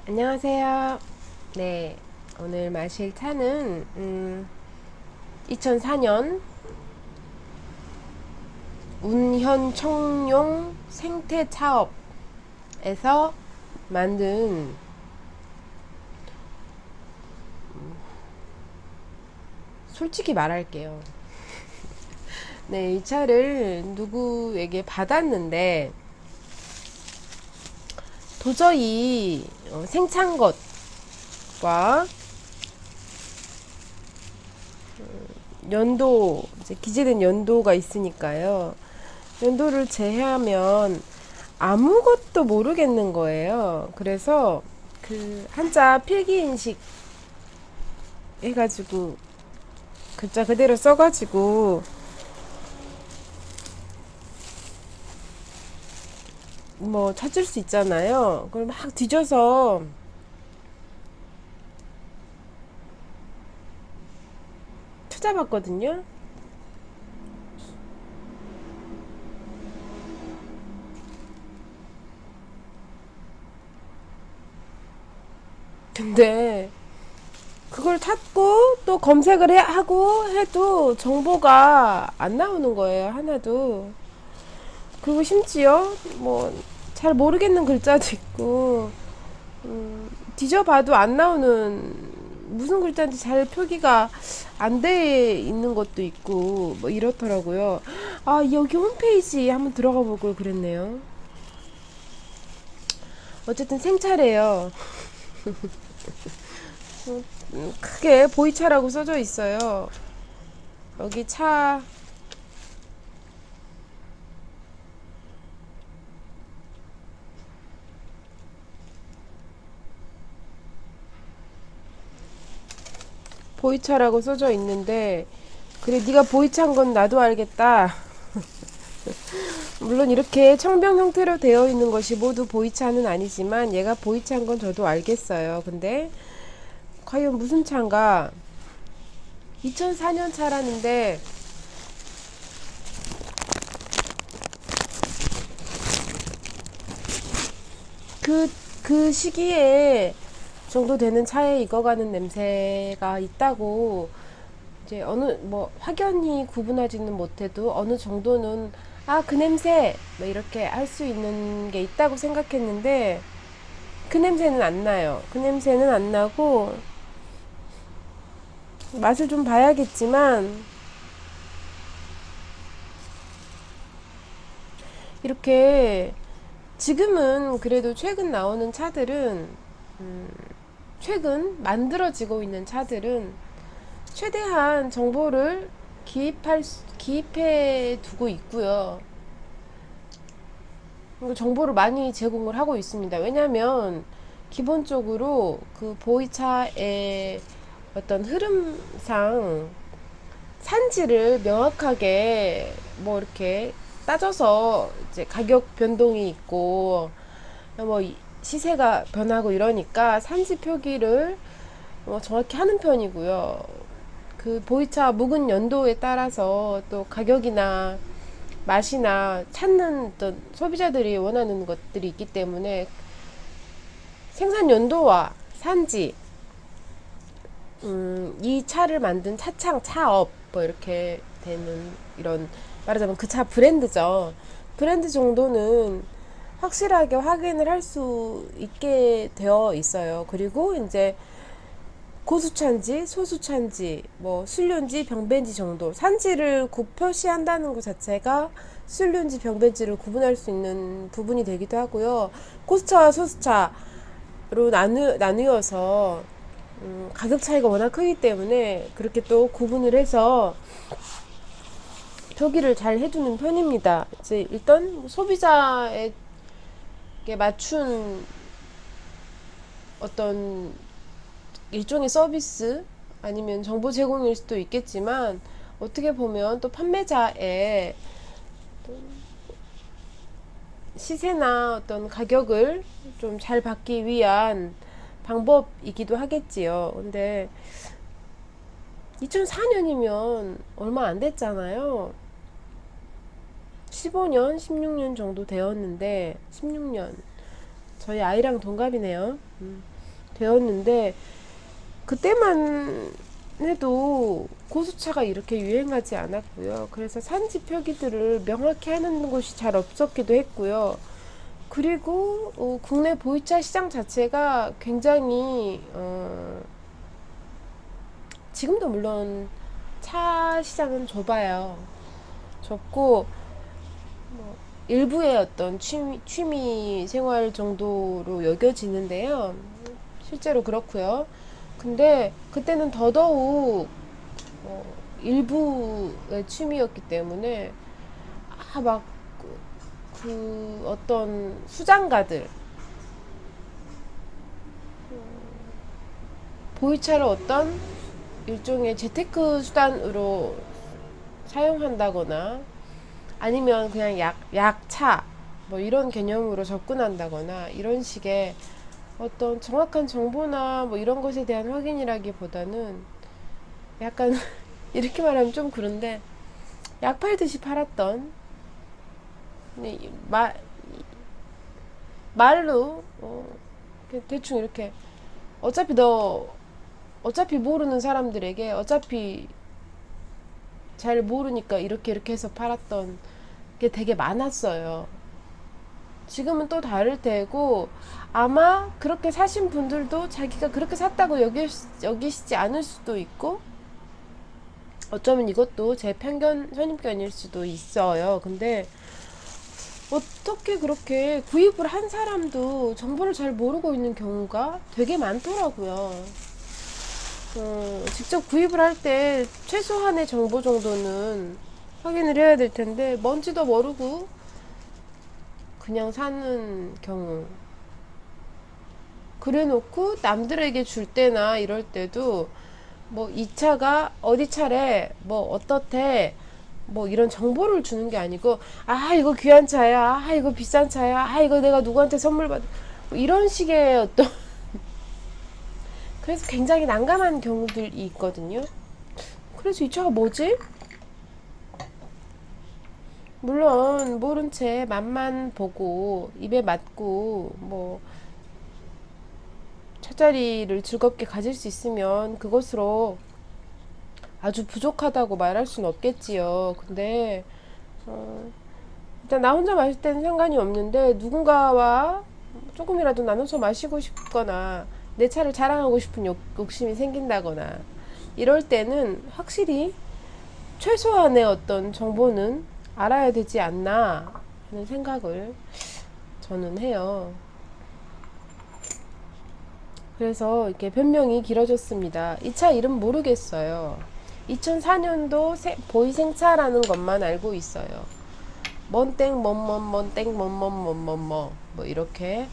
안녕하세요. 네, 오늘 마실 차는 2004년 운현 청룡 생태차업에서 만든 솔직히 말할게요. 네, 이 차를 누구에게 받았는데 도저히 생찬 것과 연도, 이제 기재된 연도가 있으니까요. 연도를 제외하면 아무것도 모르겠는 거예요. 그래서 그 한자 필기인식 해가지고 글자 그대로 써가지고 뭐 찾을 수 있잖아요. 그럼 막 뒤져서 찾아봤거든요. 근데 그걸 찾고 또 검색을 하고 해도 정보가 안 나오는 거예요. 하나도. 그리고 심지어 뭐 잘 모르겠는 글자도 있고 뒤져봐도 안 나오는 무슨 글자인지 잘 표기가 안 돼 있는 것도 있고 뭐 이렇더라고요. 아, 여기 홈페이지 한번 들어가 보고 그랬네요. 어쨌든 생차래요. 크게 보이차라고 써져 있어요. 여기 차 보이차라고 써져 있는데, 그래 네가 보이차인 건 나도 알겠다. 물론 이렇게 청병 형태로 되어 있는 것이 모두 보이차는 아니지만 얘가 보이차인 건 저도 알겠어요. 근데 과연 무슨 차인가? 2004년 차라는데 그 시기에 정도 되는 차에 익어가는 냄새가 있다고, 이제 어느 뭐 확연히 구분하지는 못해도 어느 정도는 아, 그 냄새 뭐 이렇게 할 수 있는 게 있다고 생각했는데 그 냄새는 안 나요. 그 냄새는 안 나고 맛을 좀 봐야겠지만 이렇게 지금은 그래도 최근 나오는 차들은 최근 만들어지고 있는 차들은 최대한 정보를 기입해 두고 있고요. 그리고 정보를 많이 제공을 하고 있습니다. 왜냐하면 기본적으로 그 보이차의 어떤 흐름상 산지를 명확하게 뭐 이렇게 따져서 이제 가격 변동이 있고 뭐 시세가 변하고 이러니까 산지 표기를 정확히 하는 편이고요. 그 보이차 묵은 연도에 따라서 또 가격이나 맛이나 찾는 어떤 소비자들이 원하는 것들이 있기 때문에 생산 연도와 산지, 이 차를 만든 차창, 차업, 뭐 이렇게 되는 이런, 말하자면 그 차 브랜드죠. 브랜드 정도는 확실하게 확인을 할 수 있게 되어 있어요. 그리고 이제 고수차인지 소수차인지 뭐 술류인지 병배인지 정도 산지를 표시한다는 것 자체가 술류인지 병배인지를 구분할 수 있는 부분이 되기도 하고요. 고수차와 소수차로 나누어서 가격 차이가 워낙 크기 때문에 그렇게 또 구분을 해서 표기를 잘 해두는 편입니다. 이제 일단 소비자에게 맞춘 어떤 일종의 서비스 아니면 정보 제공일 수도 있겠지만 어떻게 보면 또 판매자의 시세나 어떤 가격을 좀 잘 받기 위한 방법이기도 하겠지요. 근데 2004년이면 얼마 안 됐잖아요. 15년, 16년 정도 되었는데, 16년. 저희 아이랑 동갑이네요. 되었는데, 그때만 해도 고수차가 이렇게 유행하지 않았고요. 그래서 산지 표기들을 명확히 하는 곳이 잘 없었기도 했고요. 그리고 국내 보이차 시장 자체가 굉장히 지금도 물론 차 시장은 좁아요. 좁고 뭐 일부의 어떤 취미 생활 정도로 여겨지는데요. 실제로 그렇고요. 근데 그때는 더더욱 일부의 취미였기 때문에 막 그 어떤 수장가들 보이차를 어떤 일종의 재테크 수단으로 사용한다거나 아니면 그냥 약차 뭐 이런 개념으로 접근한다거나 이런 식의 어떤 정확한 정보나 뭐 이런 것에 대한 확인이라기보다는 약간 이렇게 말하면 좀 그런데 약 팔듯이 팔았던 말로 대충 이렇게 어차피 모르는 사람들에게 어차피 잘 모르니까 이렇게 해서 팔았던 게 되게 많았어요. 지금은 또 다를 테고 아마 그렇게 사신 분들도 자기가 그렇게 샀다고 여기시지 않을 수도 있고 어쩌면 이것도 제 선입견일 수도 있어요. 근데 어떻게 그렇게 구입을 한 사람도 정보를 잘 모르고 있는 경우가 되게 많더라고요. 직접 구입을 할 때 최소한의 정보 정도는 확인을 해야 될 텐데 뭔지도 모르고 그냥 사는 경우. 그래 놓고 남들에게 줄 때나 이럴 때도 뭐 이 차가 어디 차래 뭐 어떻대 뭐 이런 정보를 주는 게 아니고 아 이거 귀한 차야 아 이거 비싼 차야 아 이거 내가 누구한테 선물 받 뭐 이런 식의 어떤 그래서 굉장히 난감한 경우들이 있거든요. 그래서 이 차가 뭐지? 물론 모른 채 맛만 보고 입에 맞고 뭐 차자리를 즐겁게 가질 수 있으면 그것으로 아주 부족하다고 말할 수는 없겠지요. 근데 일단 나 혼자 마실 때는 상관이 없는데 누군가와 조금이라도 나눠서 마시고 싶거나 내 차를 자랑하고 싶은 욕심이 생긴다거나 이럴 때는 확실히 최소한의 어떤 정보는 알아야 되지 않나 하는 생각을 저는 해요. 그래서 이렇게 변명이 길어졌습니다. 이 차 이름 모르겠어요. 2004년도 보이생차라는 것만 알고 있어요. 뭔땡 뭔땡 뭔뭐 이렇게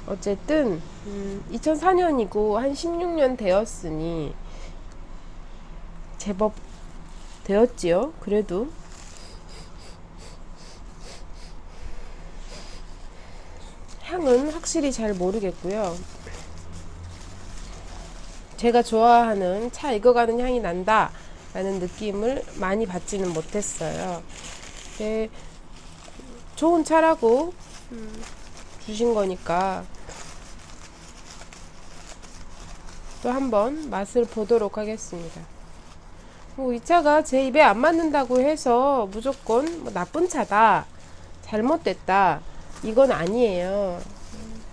어쨌든 2004년이고 한 16년 되었으니 제법 되었지요. 그래도 향은 확실히 잘 모르겠고요. 제가 좋아하는 차 익어가는 향이 난다 라는 느낌을 많이 받지는 못했어요. 좋은 차라고 주신 거니까 또 한번 맛을 보도록 하겠습니다. 이 차가 제 입에 안 맞는다고 해서 무조건 뭐 나쁜 차다, 잘못됐다, 이건 아니에요.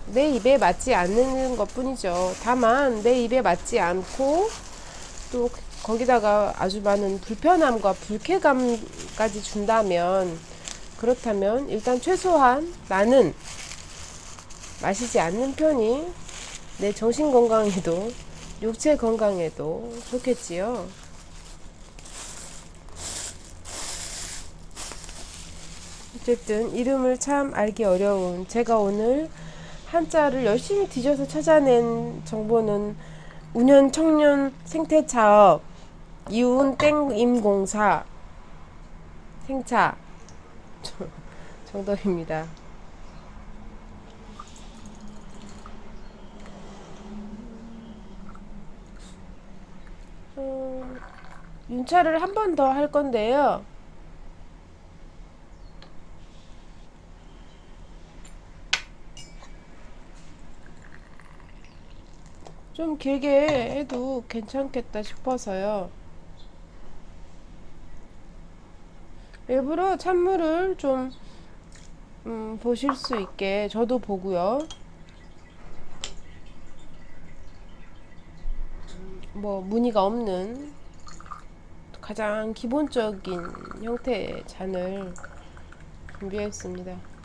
내 입에 맞지 않는 것 뿐이죠. 다만 내 입에 맞지 않고 또 거기다가 아주 많은 불편함과 불쾌감까지 준다면 그렇다면 일단 최소한 나는 마시지 않는 편이 내 정신 건강에도 육체 건강에도 좋겠지요. 어쨌든 이름을 참 알기 어려운 제가 오늘 한자를 열심히 뒤져서 찾아낸 정보는 운현 청년 생태차업, 이운 땡임공사, 생차 정도입니다. 윤차를 한 번 더 할 건데요. 좀 길게 해도 괜찮겠다 싶어서요. 일부러 찬물을 좀 보실 수 있게 저도 보고요. 뭐 무늬가 없는 가장 기본적인 형태의 잔을 준비했습니다.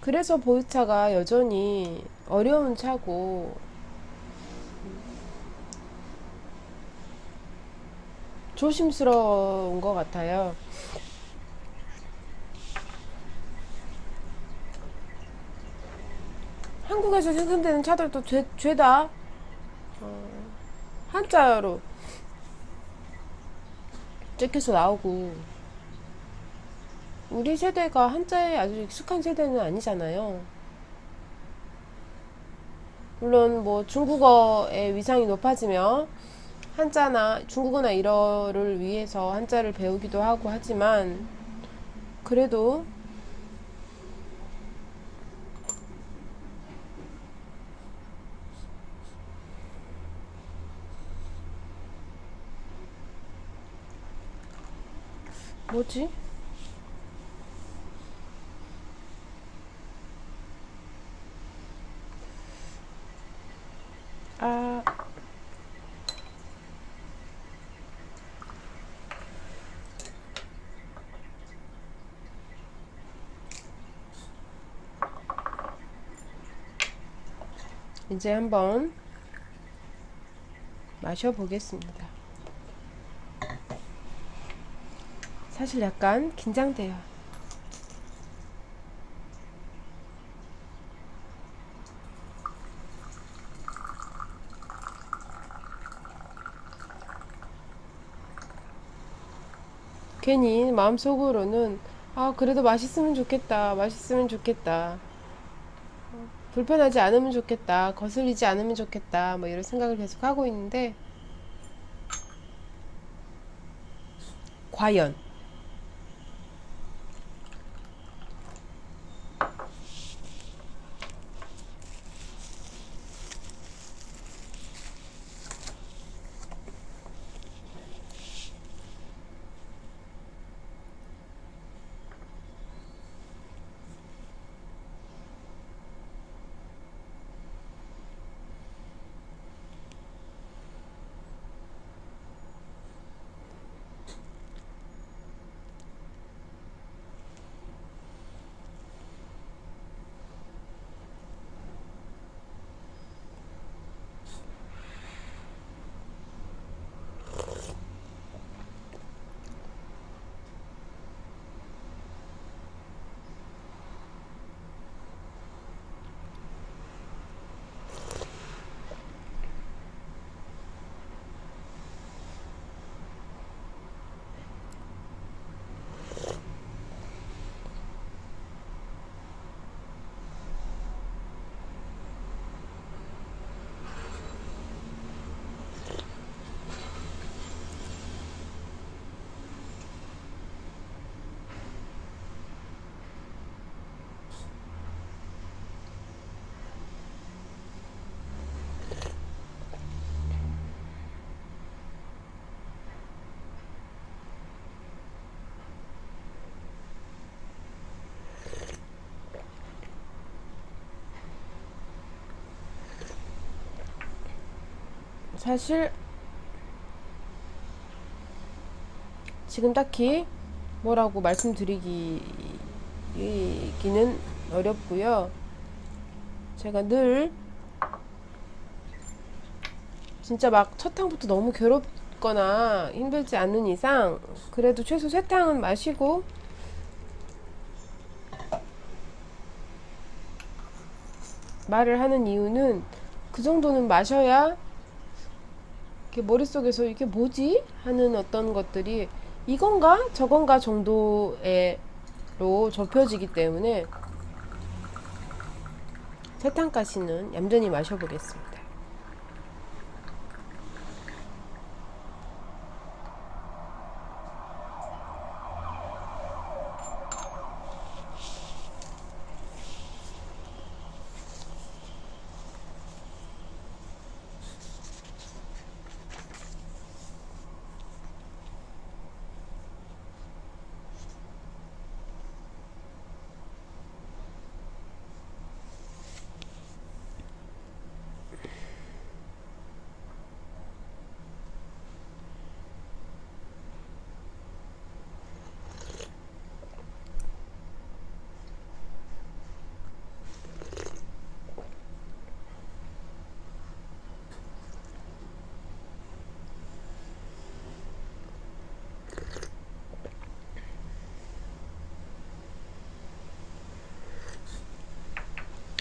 그래서 보이차가 여전히 어려운 차고 조심스러운 것 같아요. 한국에서 생산되는 차들도 죄다 한자로 찍혀서 나오고, 우리 세대가 한자에 아주 익숙한 세대는 아니잖아요. 물론 뭐 중국어의 위상이 높아지며 한자나 중국어나 일어를 위해서 한자를 배우기도 하고 하지만, 그래도 뭐지? 아, 이제 한번 마셔보겠습니다. 사실 약간 긴장돼요. 괜히 마음속으로는 그래도 맛있으면 좋겠다, 맛있으면 좋겠다, 불편하지 않으면 좋겠다, 거슬리지 않으면 좋겠다, 뭐 이런 생각을 계속 하고 있는데, 과연 사실 지금 딱히 뭐라고 말씀드리기는 어렵고요. 제가 늘 진짜 막 첫 항부터 너무 있거나 힘들지 않는 이상 그래도 최소 쇠탕은 마시고, 말을 하는 이유는 그 정도는 마셔야 이렇게 머릿속에서 이게 뭐지? 하는 어떤 것들이 이건가? 저건가 정도로 좁혀지기 때문에 쇠탕가시는 얌전히 마셔보겠습니다.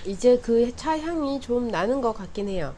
이제 그 차 향이 좀 나는 것 같긴 해요.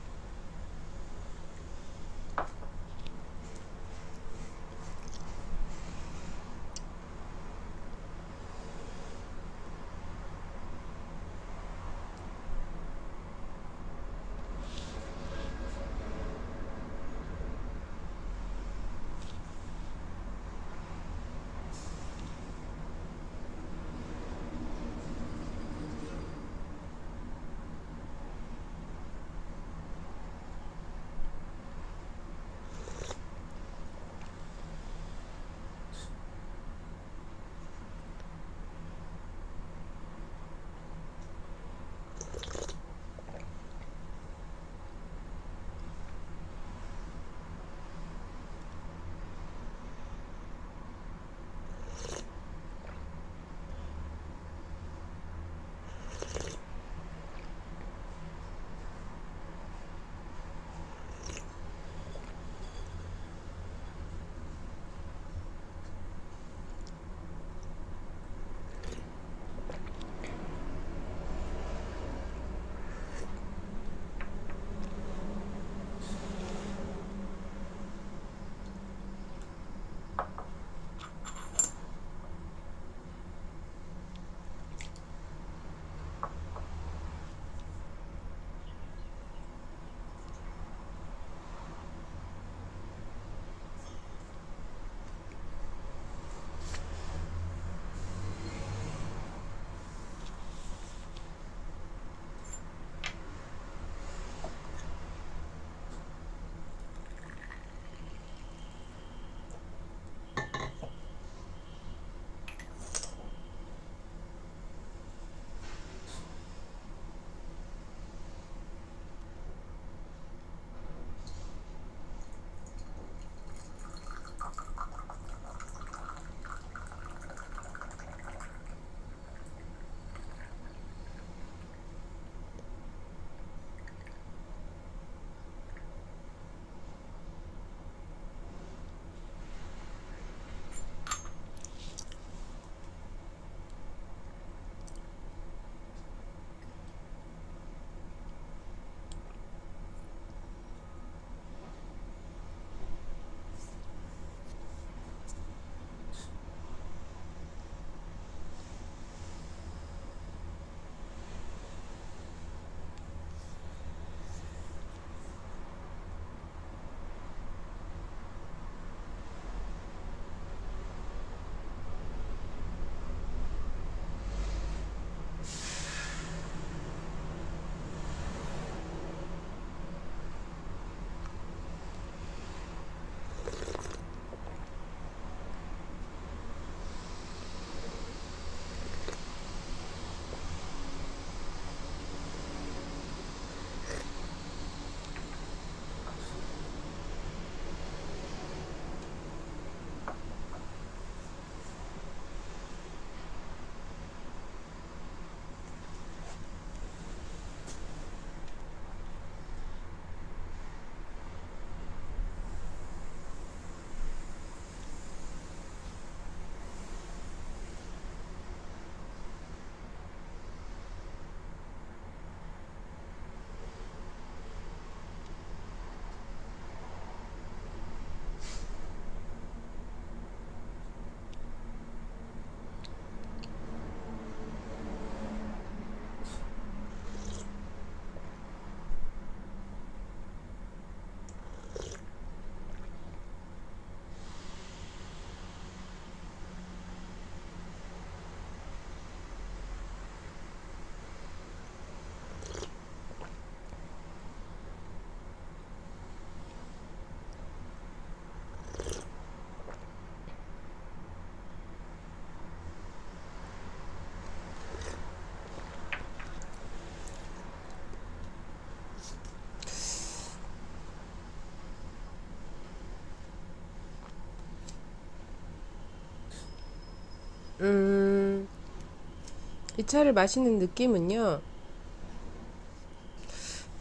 이 차를 마시는 느낌은요,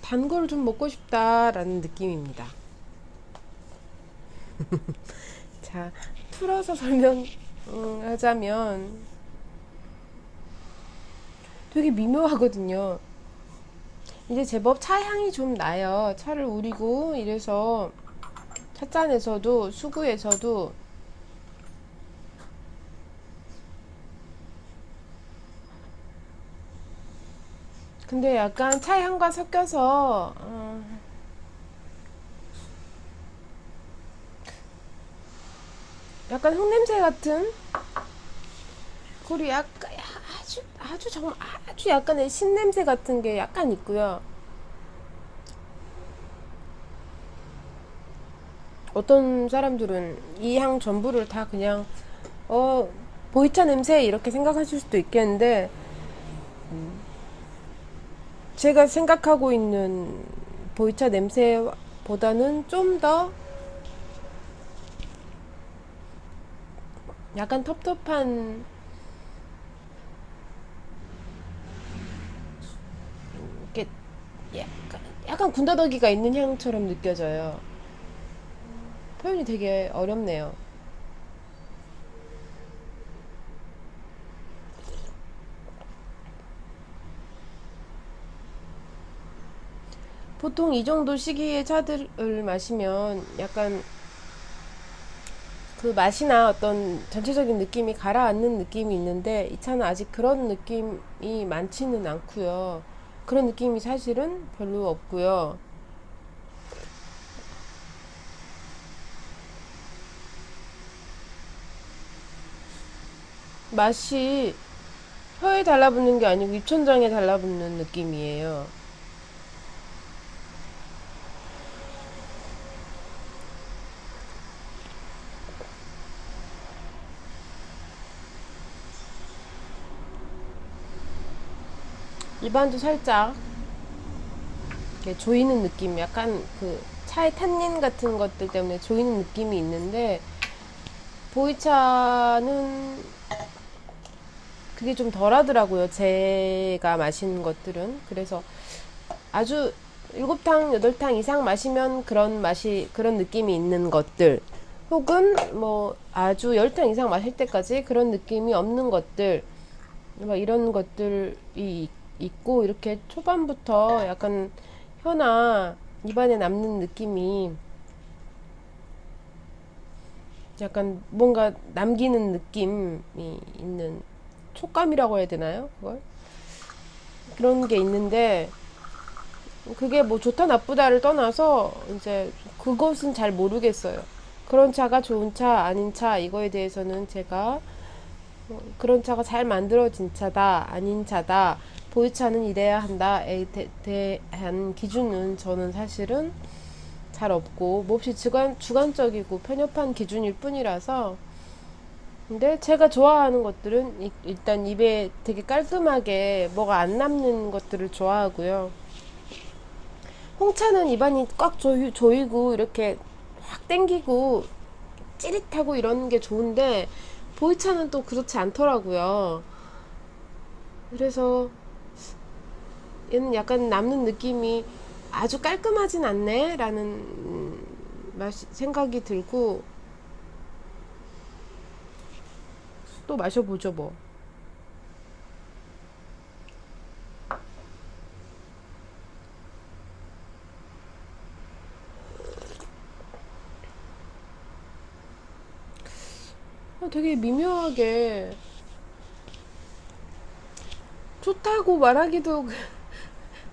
단 걸 좀 먹고 싶다라는 느낌입니다. 자, 풀어서 설명하자면 되게 미묘하거든요. 이제 제법 차 향이 좀 나요. 차를 우리고 이래서 찻잔에서도 수구에서도. 근데 약간 차 향과 섞여서 약간 흙냄새 같은, 그리고 약간 아주 정말 아주 약간의 신냄새 같은 게 약간 있고요. 어떤 사람들은 이 향 전부를 다 그냥 어 보이차 냄새 이렇게 생각하실 수도 있겠는데, 제가 생각하고 있는 보이차 냄새보다는 좀 더 약간 텁텁한, 이렇게 약간 군더더기가 있는 향처럼 느껴져요. 표현이 되게 어렵네요. 보통 이 정도 시기의 차들을 마시면 약간 그 맛이나 어떤 전체적인 느낌이 가라앉는 느낌이 있는데, 이 차는 아직 그런 느낌이 많지는 않고요. 그런 느낌이 사실은 별로 없고요. 맛이 혀에 달라붙는 게 아니고 입천장에 달라붙는 느낌이에요. 입안도 살짝 이렇게 조이는 느낌, 약간 그 차의 탄닌 같은 것들 때문에 조이는 느낌이 있는데, 보이차는 그게 좀 덜하더라고요. 제가 마시는 것들은. 그래서 아주 7탕, 8탕 이상 마시면 그런 맛이, 그런 느낌이 있는 것들, 혹은 뭐 아주 10탕 이상 마실 때까지 그런 느낌이 없는 것들, 막 이런 것들이 있고, 이렇게 초반부터 약간 혀나 입안에 남는 느낌이 약간 뭔가 남기는 느낌이 있는, 촉감이라고 해야 되나요? 그걸? 그런 게 있는데, 그게 뭐 좋다 나쁘다를 떠나서 이제 그것은 잘 모르겠어요. 그런 차가 좋은 차, 아닌 차, 이거에 대해서는 제가 그런 차가 잘 만들어진 차다, 아닌 차다, 보이차는 이래야 한다에 대한 기준은 저는 사실은 잘 없고, 몹시 주관적이고 편협한 기준일 뿐이라서. 근데 제가 좋아하는 것들은 일단 입에 되게 깔끔하게 뭐가 안 남는 것들을 좋아하고요. 홍차는 입안이 꽉 조이고 이렇게 확 땡기고 찌릿하고 이런 게 좋은데, 보이차는 또 그렇지 않더라고요. 그래서 얘는 약간 남는 느낌이 아주 깔끔하진 않네 라는 생각이 들고, 또 마셔보죠 뭐. 되게 미묘하게 좋다고 말하기도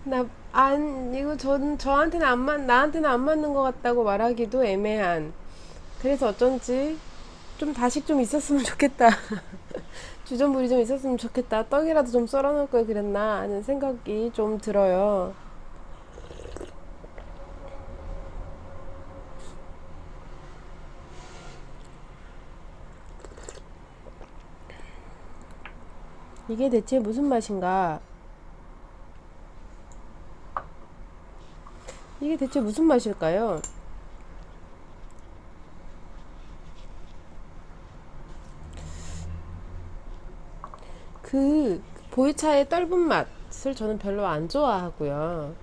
이거 저한테는 나한테는 안 맞는 것 같다고 말하기도 애매한. 그래서 어쩐지 좀 다식 좀 있었으면 좋겠다. 주전부리 좀 있었으면 좋겠다. 떡이라도 좀 썰어 놓을 걸 그랬나 하는 생각이 좀 들어요. 이게 대체 무슨 맛인가? 이게 대체 무슨 맛일까요? 보이차의 떫은 맛을 저는 별로 안 좋아하고요.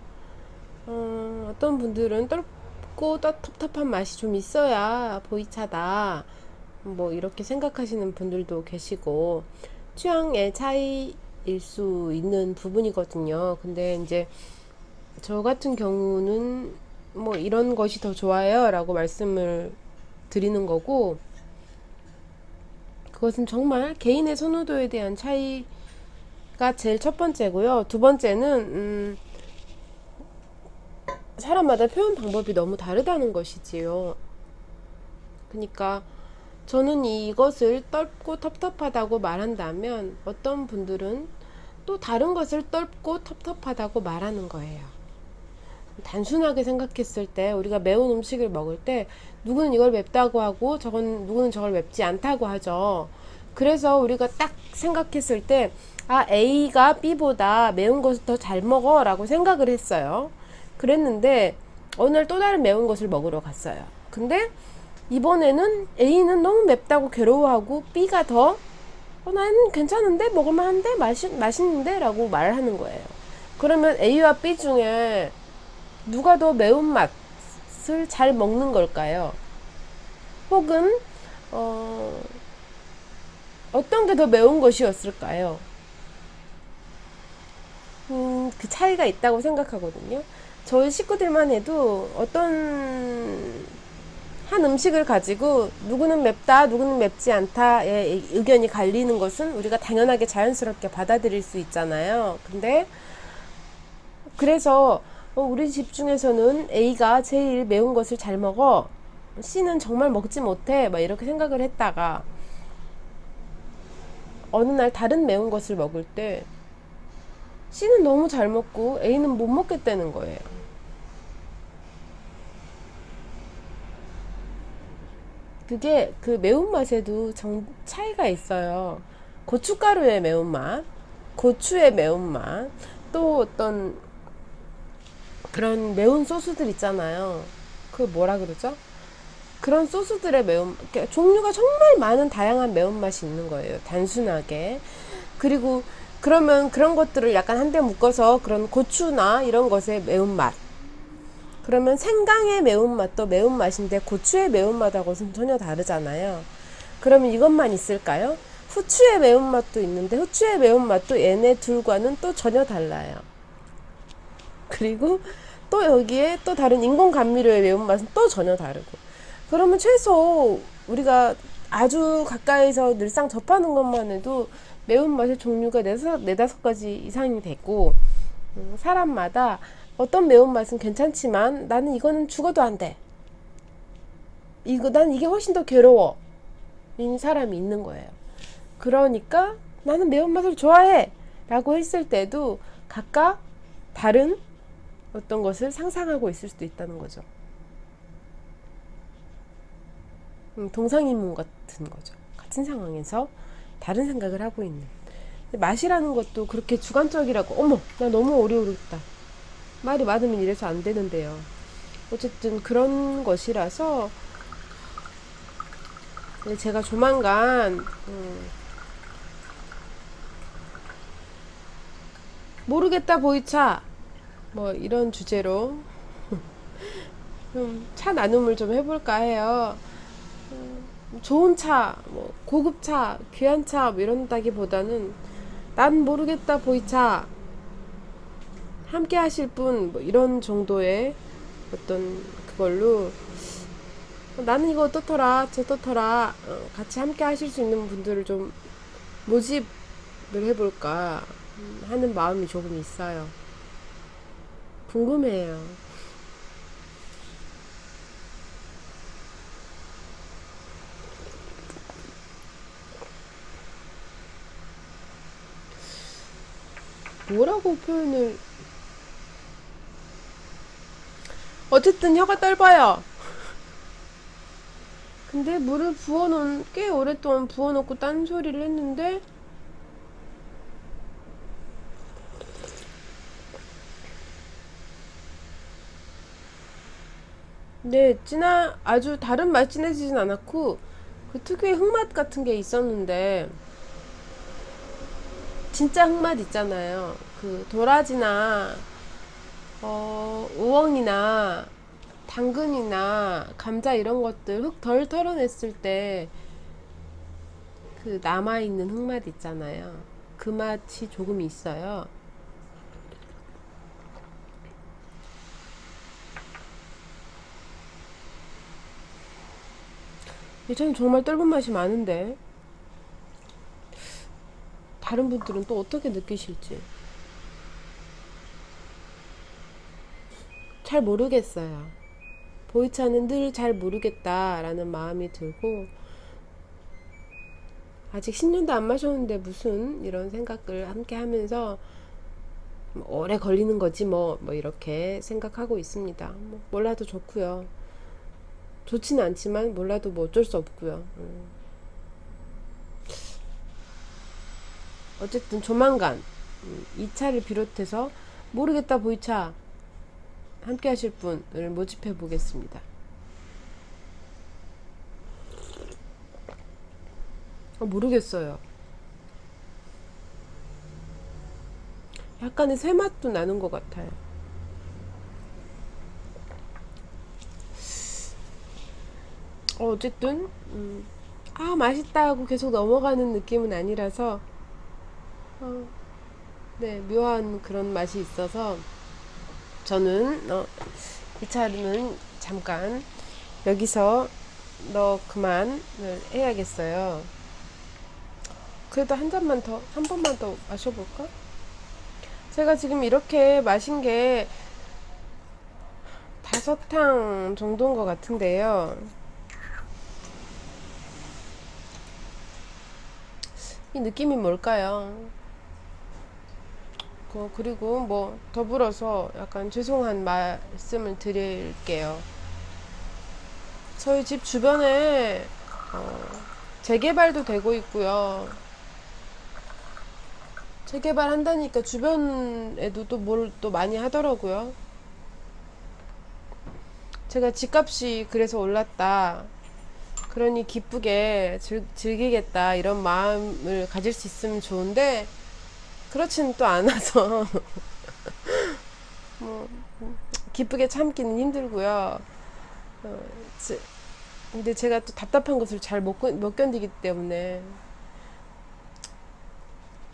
어떤 분들은 떫고 텁텁한 맛이 좀 있어야 보이차다, 뭐 이렇게 생각하시는 분들도 계시고, 취향의 차이일 수 있는 부분이거든요. 근데 이제 저 같은 경우는 뭐 이런 것이 더 좋아요 라고 말씀을 드리는 거고, 그것은 정말 개인의 선호도에 대한 차이가 제일 첫 번째고요. 두 번째는 사람마다 표현 방법이 너무 다르다는 것이지요. 그러니까 저는 이것을 떫고 텁텁하다고 말한다면 어떤 분들은 또 다른 것을 떫고 텁텁하다고 말하는 거예요. 단순하게 생각했을 때 우리가 매운 음식을 먹을 때 누구는 이걸 맵다고 하고 누구는 저걸 맵지 않다고 하죠. 그래서 우리가 딱 생각했을 때 A가 B보다 매운 것을 더 잘 먹어 라고 생각을 했어요. 그랬는데 어느 날 또 다른 매운 것을 먹으러 갔어요. 근데 이번에는 A는 너무 맵다고 괴로워하고 B가 난 괜찮은데 먹을만한데 맛있는데 라고 말하는 거예요. 그러면 A와 B 중에 누가 더 매운맛을 잘 먹는 걸까요? 혹은 어떤 게 더 매운 것이었을까요? 그 차이가 있다고 생각하거든요. 저희 식구들만 해도 어떤 한 음식을 가지고 누구는 맵다, 누구는 맵지 않다의 의견이 갈리는 것은 우리가 당연하게 자연스럽게 받아들일 수 있잖아요. 근데 그래서 우리 집 중에서는 A가 제일 매운 것을 잘 먹어, C는 정말 먹지 못해, 막 이렇게 생각을 했다가 어느 날 다른 매운 것을 먹을 때 C는 너무 잘 먹고 A는 못 먹겠다는 거예요. 그게 그 매운맛에도 차이가 있어요. 고춧가루의 매운맛, 고추의 매운맛, 또 어떤 그런 매운 소스들 있잖아요. 그 뭐라 그러죠? 그런 소스들의 종류가 정말 많은 다양한 매운맛이 있는 거예요. 단순하게. 그리고 그러면 그런 것들을 약간 한데 묶어서 그런 고추나 이런 것의 매운맛. 그러면 생강의 매운맛도 매운맛인데 고추의 매운맛하고는 전혀 다르잖아요. 그러면 이것만 있을까요? 후추의 매운맛도 있는데 후추의 매운맛도 얘네 둘과는 또 전혀 달라요. 그리고 또 여기에 또 다른 인공 감미료의 매운맛은 또 전혀 다르고. 그러면 최소 우리가 아주 가까이서 늘상 접하는 것만 해도 매운맛의 종류가 네다섯 가지 이상이 되고, 사람마다 어떤 매운맛은 괜찮지만 나는 이거는 죽어도 안 돼, 난 이게 훨씬 더 괴로워 인 사람이 있는 거예요. 그러니까 나는 매운맛을 좋아해 라고 했을 때도 각각 다른 어떤 것을 상상하고 있을 수도 있다는 거죠. 동상이몽 같은 거죠. 같은 상황에서 다른 생각을 하고 있는. 맛이라는 것도 그렇게 주관적이라고, 어머 나 너무 어려우겠다, 말이 많으면 이래서 안 되는데요. 어쨌든 그런 것이라서 제가 조만간 모르겠다 보이차, 뭐 이런 주제로 좀 차 나눔을 좀 해볼까 해요. 좋은 차, 뭐 고급 차, 귀한 차, 뭐 이런다기보다는 난 모르겠다 보이차, 함께 하실 분, 뭐 이런 정도의 어떤 그걸로 나는 이거 어떻더라 저 어떻더라, 같이 함께 하실 수 있는 분들을 좀 모집을 해볼까 하는 마음이 조금 있어요. 궁금해요. 뭐라고 표현을, 어쨌든 혀가 떫어요. 근데 물을 꽤 오랫동안 부어놓고 딴소리를 했는데 근데 아주 다른 맛 진해지진 않았고 그 특유의 흙맛 같은 게 있었는데 진짜 흑맛 있잖아요. 그 도라지나 우엉이나 당근이나 감자 이런 것들 흙 덜 털어냈을 때 그 남아있는 흙맛 있잖아요. 그 맛이 조금 있어요. 저는 정말 떫은 맛이 많은데 다른 분들은 또 어떻게 느끼실지 잘 모르겠어요. 보이차는 늘 잘 모르겠다라는 마음이 들고 아직 10년도 안 마셨는데 무슨 이런 생각을 함께 하면서 오래 걸리는 거지 뭐 이렇게 생각하고 있습니다. 뭐 몰라도 좋고요. 좋지는 않지만 몰라도 뭐 어쩔 수 없고요. 어쨌든 조만간 이 차를 비롯해서 모르겠다 보이차 함께 하실 분을 모집해 보겠습니다. 모르겠어요. 약간의 새맛도 나는 것 같아요. 어쨌든 맛있다 하고 계속 넘어가는 느낌은 아니라서 네, 묘한 그런 맛이 있어서 저는 이 차는 잠깐 여기서 너 그만을 해야겠어요. 그래도 한 잔만 더, 한 번만 더 마셔볼까? 제가 지금 이렇게 마신 게 5탕 정도인 것 같은데요. 이 느낌이 뭘까요? 그리고 뭐 더불어서 약간 죄송한 말씀을 드릴게요. 저희 집 주변에 재개발도 되고 있고요. 재개발 한다니까 주변에도 또 뭘 또 많이 하더라고요. 제가 집값이 그래서 올랐다. 그러니 기쁘게 즐기겠다. 이런 마음을 가질 수 있으면 좋은데, 그렇지는 또 않아서, 뭐, 기쁘게 참기는 힘들고요. 근데 제가 또 답답한 것을 잘 못 견디기 때문에,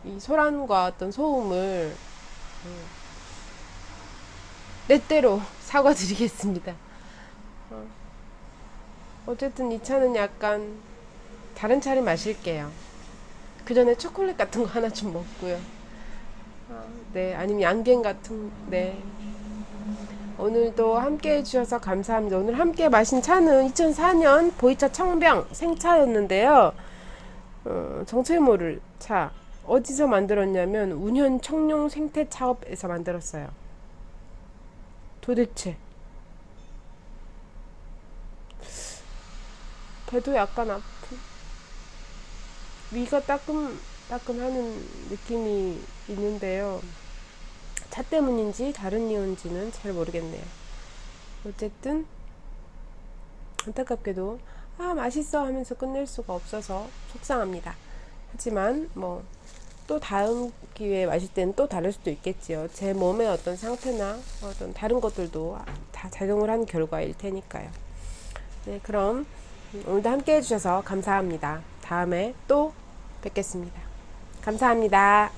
이 소란과 어떤 소음을 때때로 사과드리겠습니다. 어쨌든 이 차는 약간 다른 차를 마실게요. 그 전에 초콜릿 같은 거 하나 좀 먹고요. 네, 아니면 양갱 같은, 네. 오늘도 함께 해주셔서 감사합니다. 오늘 함께 마신 차는 2004년 보이차 청병 생차였는데요. 정체 모를 차. 어디서 만들었냐면 운현 청룡 생태차업에서 만들었어요. 도대체 배도 약간 아프, 위가 따끔따끔하는 느낌이 있는데요. 차 때문인지 다른 이유인지는 잘 모르겠네요. 어쨌든 안타깝게도 맛있어 하면서 끝낼 수가 없어서 속상합니다. 하지만 뭐 또 다음 기회에 마실 때는 또 다를 수도 있겠지요. 제 몸의 어떤 상태나 어떤 다른 것들도 다 작용을 한 결과일 테니까요. 네, 그럼 오늘도 함께 해주셔서 감사합니다. 다음에 또 뵙겠습니다. 감사합니다.